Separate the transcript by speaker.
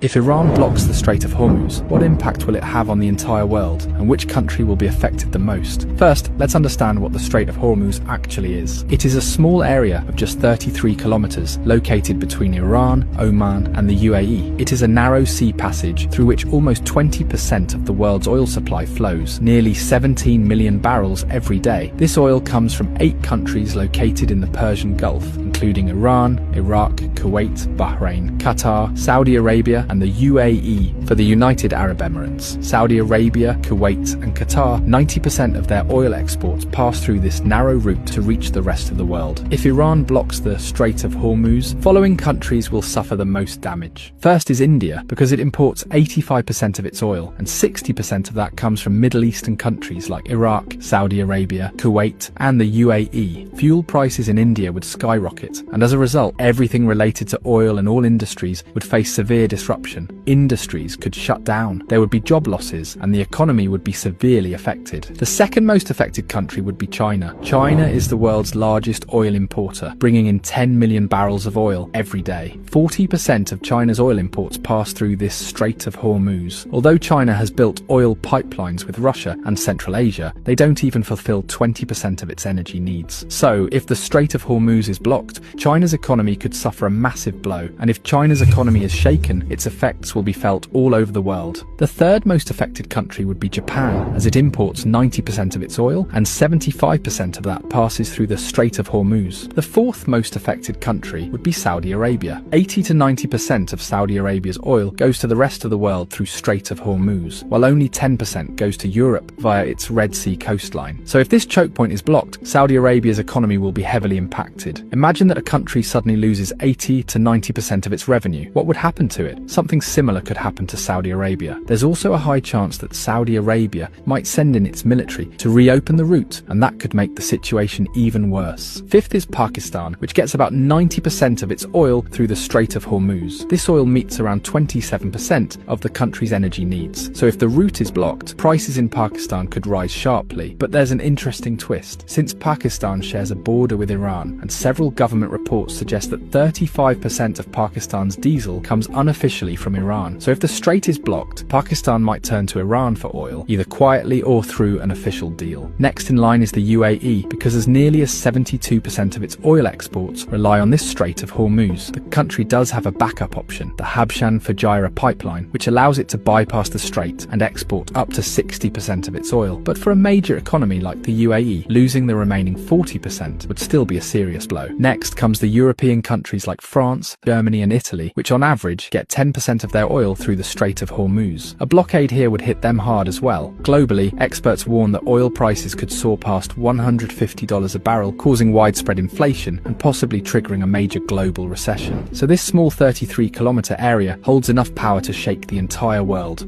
Speaker 1: If Iran blocks the Strait of Hormuz, what impact will it have on the entire world, and which country will be affected the most? First, let's understand what the Strait of Hormuz actually is. It is a small area of just 33 kilometers, located between Iran, Oman, and the UAE. It is a narrow sea passage through which almost 20% of the world's oil supply flows, nearly 17 million barrels every day. This oil comes from 8 countries located in the Persian Gulf, including Iran, Iraq, Kuwait, Bahrain, Qatar, Saudi Arabia, and the UAE for the United Arab Emirates. Saudi Arabia, Kuwait, and Qatar, 90% of their oil exports pass through this narrow route to reach the rest of the world. If Iran blocks the Strait of Hormuz, following countries will suffer the most damage. First is India, because it imports 85% of its oil, and 60% of that comes from Middle Eastern countries like Iraq, Saudi Arabia, Kuwait, and the UAE. Fuel prices in India would skyrocket, and as a result, everything related to oil and all industries would face severe disruption. Industries could shut down, there would be job losses, and the economy would be severely affected. The second most affected country would be China. China is the world's largest oil importer, bringing in 10 million barrels of oil every day. 40% of China's oil imports pass through this Strait of Hormuz. Although China has built oil pipelines with Russia and Central Asia, they don't even fulfill 20% of its energy needs. So, if the Strait of Hormuz is blocked, China's economy could suffer a massive blow, and if China's economy is shaken, its effects will be felt all over the world. The third most affected country would be Japan, as it imports 90% of its oil, and 75% of that passes through the Strait of Hormuz. The fourth most affected country would be Saudi Arabia. 80 to 90% of Saudi Arabia's oil goes to the rest of the world through Strait of Hormuz, while only 10% goes to Europe via its Red Sea coastline. So if this choke point is blocked, Saudi Arabia's economy will be heavily impacted. Imagine that a country suddenly loses 80 to 90% of its revenue. What would happen to it? Something similar could happen to Saudi Arabia. There's also a high chance that Saudi Arabia might send in its military to reopen the route, and that could make the situation even worse. Fifth is Pakistan, which gets about 90% of its oil through the Strait of Hormuz. This oil meets around 27% of the country's energy needs. So if the route is blocked, prices in Pakistan could rise sharply. But there's an interesting twist. Since Pakistan shares a border with Iran, and several government reports suggest that 35% of Pakistan's diesel comes unofficially from Iran. So if the strait is blocked, Pakistan might turn to Iran for oil, either quietly or through an official deal. Next in line is the UAE, because as nearly as 72% of its oil exports rely on this Strait of Hormuz. The country does have a backup option, the Habshan Fujairah pipeline, which allows it to bypass the strait and export up to 60% of its oil. But for a major economy like the UAE, losing the remaining 40% would still be a serious blow. Next comes the European countries like France, Germany, and Italy, which on average get 10% of their oil through the Strait of Hormuz. A blockade here would hit them hard as well. Globally, experts warn that oil prices could soar past $150 a barrel, causing widespread inflation and possibly triggering a major global recession. So this small 33-kilometer area holds enough power to shake the entire world.